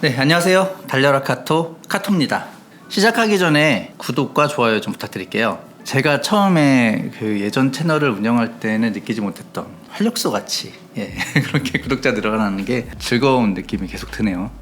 네, 안녕하세요. 달려라 카토입니다. 시작하기 전에 구독과 좋아요 좀 부탁드릴게요. 제가 처음에 그 예전 채널을 운영할 때는 느끼지 못했던 활력소 같이 그렇게 구독자 늘어나는 게 즐거운 느낌이 계속 드네요.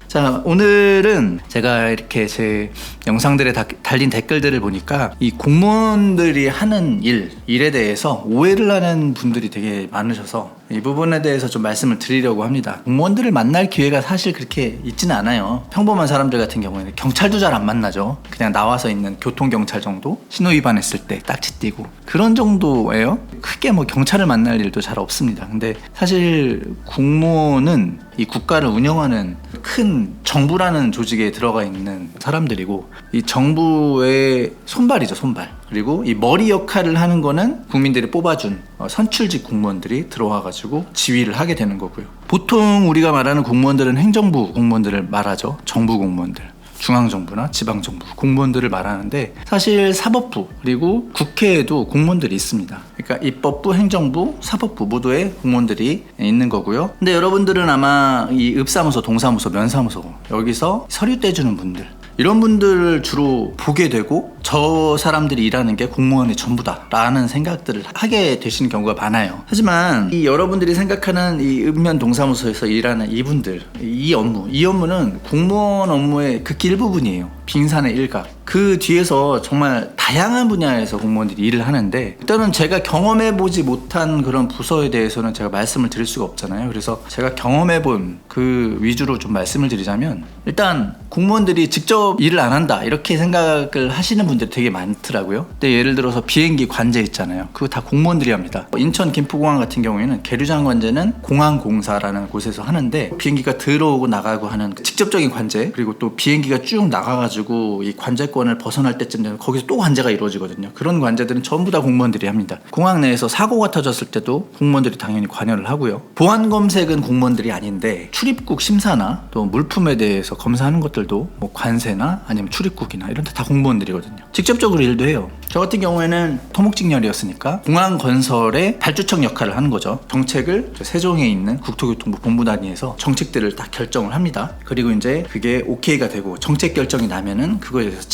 자, 오늘은 제가 이렇게 제 영상들에 달린 댓글들을 보니까 이 공무원들이 하는 일에 대해서 오해를 하는 분들이 되게 많으셔서 이 부분에 대해서 좀 말씀을 드리려고 합니다. 공무원들을 만날 기회가 사실 그렇게 있지는 않아요. 평범한 사람들 같은 경우에는 경찰도 잘 안 만나죠. 그냥 나와서 있는 교통경찰 정도? 신호 위반했을 때 딱지 띄고 그런 정도예요. 크게 뭐 경찰을 만날 일도 잘 없습니다. 근데 사실 공무원은 이 국가를 운영하는 큰 정부라는 조직에 들어가 있는 사람들이고, 이 정부의 손발이죠, 손발. 그리고 이 머리 역할을 하는 거는 국민들이 뽑아준 선출직 공무원들이 들어와가지고 지휘를 하게 되는 거고요. 보통 우리가 말하는 공무원들은 행정부 공무원들을 말하죠. 정부 공무원들, 중앙정부나 지방정부 공무원들을 말하는데, 사실 사법부 그리고 국회에도 공무원들이 있습니다. 그러니까 입법부, 행정부, 사법부 모두의 공무원들이 있는 거고요. 근데 여러분들은 아마 이 읍사무소, 동사무소, 면사무소 여기서 서류 떼주는 분들, 이런 분들을 주로 보게 되고, 저 사람들이 일하는 게 공무원의 전부다 라는 생각들을 하게 되시는 경우가 많아요. 하지만 이 여러분들이 생각하는 이 읍면 동사무소에서 일하는 이분들, 이 업무는 공무원 업무의 극히 일부분이에요. 빙산의 일각. 그 뒤에서 정말 다양한 분야에서 공무원들이 일을 하는데, 일단은 제가 경험해보지 못한 그런 부서에 대해서는 제가 말씀을 드릴 수가 없잖아요. 그래서 제가 경험해본 그 위주로 좀 말씀을 드리자면, 일단 공무원들이 직접 일을 안 한다 이렇게 생각을 하시는 분들이 되게 많더라고요. 근데 예를 들어서 비행기 관제 있잖아요. 그거 다 공무원들이 합니다. 인천 김포공항 같은 경우에는 계류장 관제는 공항공사라는 곳에서 하는데, 비행기가 들어오고 나가고 하는 직접적인 관제, 그리고 또 비행기가 쭉 나가가지고 이 관제권을 벗어날 때쯤 되면 거기서 또 관제가 이루어지거든요. 그런 관제들은 전부 다 공무원들이 합니다. 공항 내에서 사고가 터졌을 때도 공무원들이 당연히 관여를 하고요. 보안 검색은 공무원들이 아닌데, 출입국 심사나 또 물품에 대해서 검사하는 것들도 뭐 관세나 아니면 출입국이나 이런 데 다 공무원들이거든요. 직접적으로 일도 해요. 저 같은 경우에는 토목직렬이었으니까 공항 건설의 발주청 역할을 하는 거죠. 정책을 세종에 있는 국토교통부 본부 단위에서 정책들을 다 결정을 합니다. 그리고 이제 그게 오케이가 되고 정책 결정이 나면은 그거에 대해서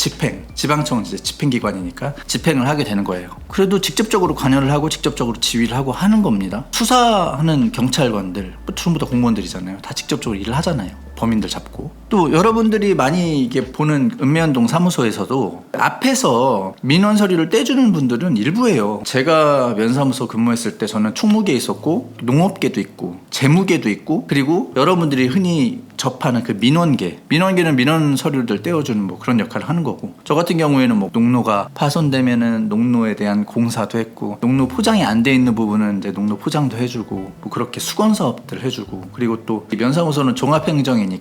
지방청은 이제 집행기관이니까 집행을 하게 되는 거예요. 그래도 직접적으로 관여를 하고 직접적으로 지휘를 하고 하는 겁니다. 수사하는 경찰관들 전부 다 공무원들이잖아요. 다 직접적으로 일을 하잖아요. 범인들 잡고. 또 여러분들이 많이 이게 보는 읍면동 사무소에서도 앞에서 민원 서류를 떼주는 분들은 일부예요. 제가 면사무소 근무했을 때 저는 총무계에 있었고, 농업계도 있고, 재무계도 있고, 그리고 여러분들이 흔히 접하는 그 민원계는 민원 서류들 떼어주는 뭐 그런 역할을 하는 거고, 저 같은 경우에는 뭐 농로가 파손되면은 농로에 대한 공사도 했고, 농로 포장이 안 돼 있는 부분은 이제 농로 포장도 해주고, 뭐 그렇게 수건 사업들 해주고, 그리고 또 면사무소는 종합행정이니까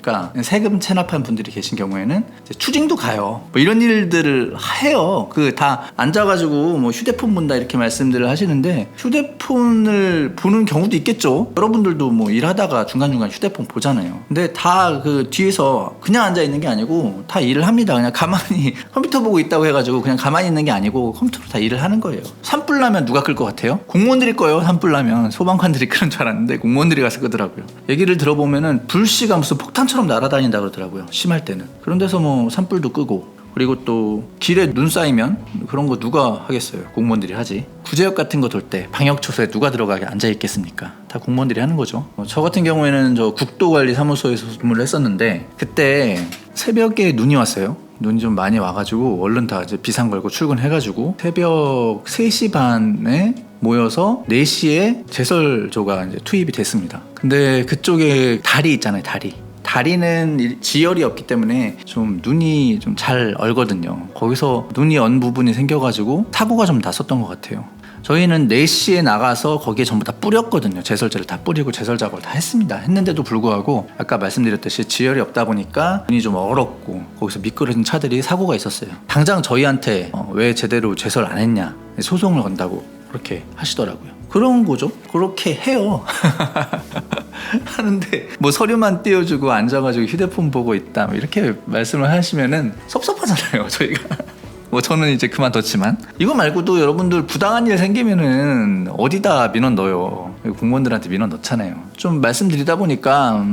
세금 체납한 분들이 계신 경우에는 이제 추징도 가요. 뭐 이런 일들을 해요. 그 다 앉아가지고 뭐 휴대폰 본다 이렇게 말씀들을 하시는데, 휴대폰을 보는 경우도 있겠죠. 여러분들도 뭐 일하다가 중간중간 휴대폰 보잖아요. 근데 다 그 뒤에서 그냥 앉아 있는 게 아니고 다 일을 합니다. 그냥 가만히 컴퓨터 보고 있다고 해가지고 그냥 가만히 있는 게 아니고 컴퓨터로 다 일을 하는 거예요. 산불 나면 누가 끌 것 같아요? 공무원들이 꺼요. 산불 나면 소방관들이 끄는 줄 알았는데 공무원들이 가서 끄더라고요. 얘기를 들어보면은 불씨가 무슨 폭탄처럼 날아다닌다 그러더라고요. 심할 때는. 그런 데서 뭐 산불도 끄고, 그리고 또 길에 눈 쌓이면 그런 거 누가 하겠어요? 공무원들이 하지. 구제역 같은 거 돌 때 방역초소에 누가 들어가게 앉아 있겠습니까? 다 공무원들이 하는 거죠. 저 같은 경우에는 저 국도관리사무소에서 근무를 했었는데, 그때 새벽에 눈이 왔어요. 눈이 좀 많이 와가지고 얼른 다 이제 비상 걸고 출근해가지고 새벽 3시 반에 모여서 4시에 제설조가 이제 투입이 됐습니다. 근데 그쪽에 다리 있잖아요, 다리는 지열이 없기 때문에 좀 눈이 좀 잘 얼거든요. 거기서 눈이 언 부분이 생겨가지고 사고가 좀 났었던 것 같아요. 저희는 4시에 나가서 거기에 전부 다 뿌렸거든요. 제설제를 다 뿌리고 제설 작업을 다 했는데도 불구하고 아까 말씀드렸듯이 지열이 없다 보니까 눈이 좀 얼었고 거기서 미끄러진 차들이 사고가 있었어요. 당장 저희한테 왜 제대로 제설 안 했냐, 소송을 건다고 그렇게 하시더라고요. 그런 거죠. 그렇게 해요. 하는데 뭐 서류만 띄워주고 앉아가지고 휴대폰 보고 있다 이렇게 말씀을 하시면은 섭섭하잖아요, 저희가. 뭐 저는 이제 그만뒀지만, 이거 말고도 여러분들 부당한 일 생기면은 어디다 민원 넣어요? 공무원들한테 민원 넣잖아요. 좀 말씀드리다 보니까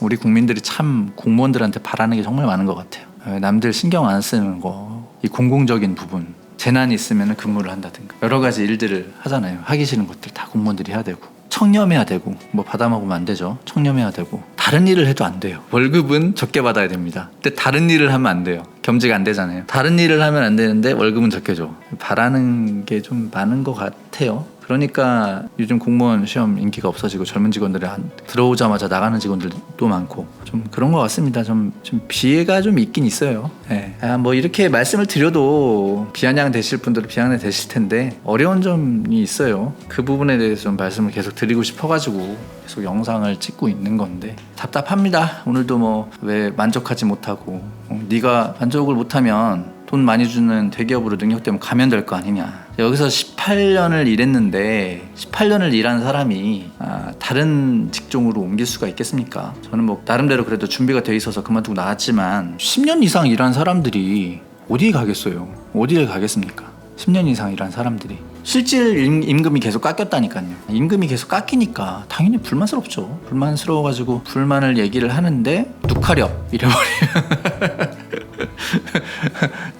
우리 국민들이 참 공무원들한테 바라는 게 정말 많은 것 같아요. 남들 신경 안 쓰는 거, 이 공공적인 부분, 재난이 있으면 근무를 한다든가 여러 가지 일들을 하잖아요. 하기 싫은 것들 다 공무원들이 해야 되고, 청렴해야 되고, 뭐 받아먹으면 안 되죠. 청렴해야 되고, 다른 일을 해도 안 돼요. 월급은 적게 받아야 됩니다. 근데 다른 일을 하면 안 돼요. 겸직 안 되잖아요. 다른 일을 하면 안 되는데 월급은 적게 줘. 바라는 게 좀 많은 것 같아요. 그러니까 요즘 공무원 시험 인기가 없어지고 젊은 직원들이 들어오자마자 나가는 직원들도 많고 좀 그런 것 같습니다. 좀 비애가 좀 있긴 있어요. 네. 뭐 이렇게 말씀을 드려도 비아냥 되실 분들은 비아냥 되실 텐데 어려운 점이 있어요. 그 부분에 대해서 좀 말씀을 계속 드리고 싶어가지고 계속 영상을 찍고 있는 건데 답답합니다. 오늘도 뭐 왜 만족하지 못하고 네가 만족을 못하면 돈 많이 주는 대기업으로 능력되면 가면 될 거 아니냐. 여기서 18년을 일했는데 18년을 일한 사람이 다른 직종으로 옮길 수가 있겠습니까? 저는 뭐 나름대로 그래도 준비가 돼 있어서 그만두고 나왔지만 10년 이상 일한 사람들이 어디에 가겠어요? 어디에 가겠습니까? 10년 이상 일한 사람들이 실질 임금이 계속 깎였다니까요. 임금이 계속 깎이니까 당연히 불만스럽죠. 불만스러워가지고 불만을 얘기를 하는데 누카렵 이래버리면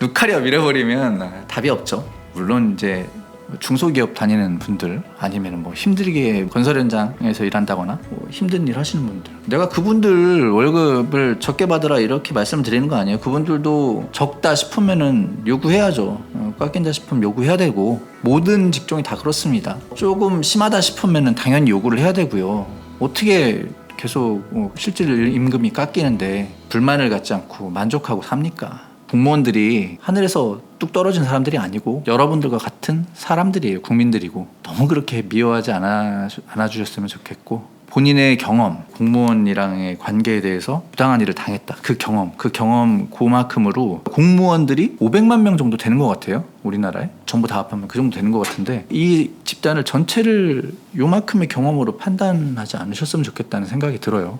누카렵 이래버리면 답이 없죠. 물론 이제 중소기업 다니는 분들 아니면 뭐 힘들게 건설 현장에서 일한다거나 뭐 힘든 일 하시는 분들, 내가 그분들 월급을 적게 받으라 이렇게 말씀드리는 거 아니에요. 그분들도 적다 싶으면은 요구해야죠. 깎인다 싶으면 요구해야 되고 모든 직종이 다 그렇습니다. 조금 심하다 싶으면은 당연히 요구를 해야 되고요. 어떻게 계속 실질 임금이 깎이는데 불만을 갖지 않고 만족하고 삽니까? 공무원들이 하늘에서 뚝 떨어진 사람들이 아니고 여러분들과 같은 사람들이에요. 국민들이고 너무 그렇게 미워하지 않아주셨으면 좋겠고, 본인의 경험, 공무원이랑의 관계에 대해서 부당한 일을 당했다. 그 경험 그만큼으로 공무원들이 500만 명 정도 되는 것 같아요. 우리나라에 전부 다 합하면 그 정도 되는 것 같은데 이 집단을 전체를 요만큼의 경험으로 판단하지 않으셨으면 좋겠다는 생각이 들어요.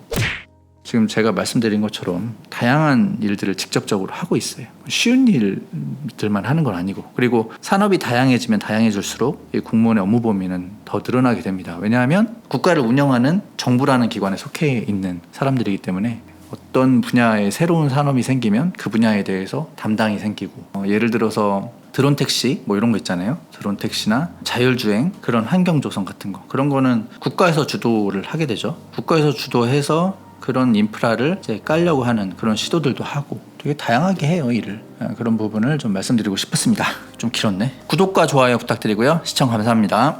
지금 제가 말씀드린 것처럼 다양한 일들을 직접적으로 하고 있어요. 쉬운 일들만 하는 건 아니고, 그리고 산업이 다양해지면 다양해질수록 이 공무원의 업무 범위는 더 늘어나게 됩니다. 왜냐하면 국가를 운영하는 정부라는 기관에 속해 있는 사람들이기 때문에 어떤 분야에 새로운 산업이 생기면 그 분야에 대해서 담당이 생기고, 예를 들어서 드론 택시 뭐 이런 거 있잖아요. 드론 택시나 자율주행, 그런 환경 조성 같은 거, 그런 거는 국가에서 주도를 하게 되죠. 국가에서 주도해서 그런 인프라를 이제 깔려고 하는 그런 시도들도 하고 되게 다양하게 해요, 일을. 그런 부분을 좀 말씀드리고 싶었습니다. 좀 길었네. 구독과 좋아요 부탁드리고요. 시청 감사합니다.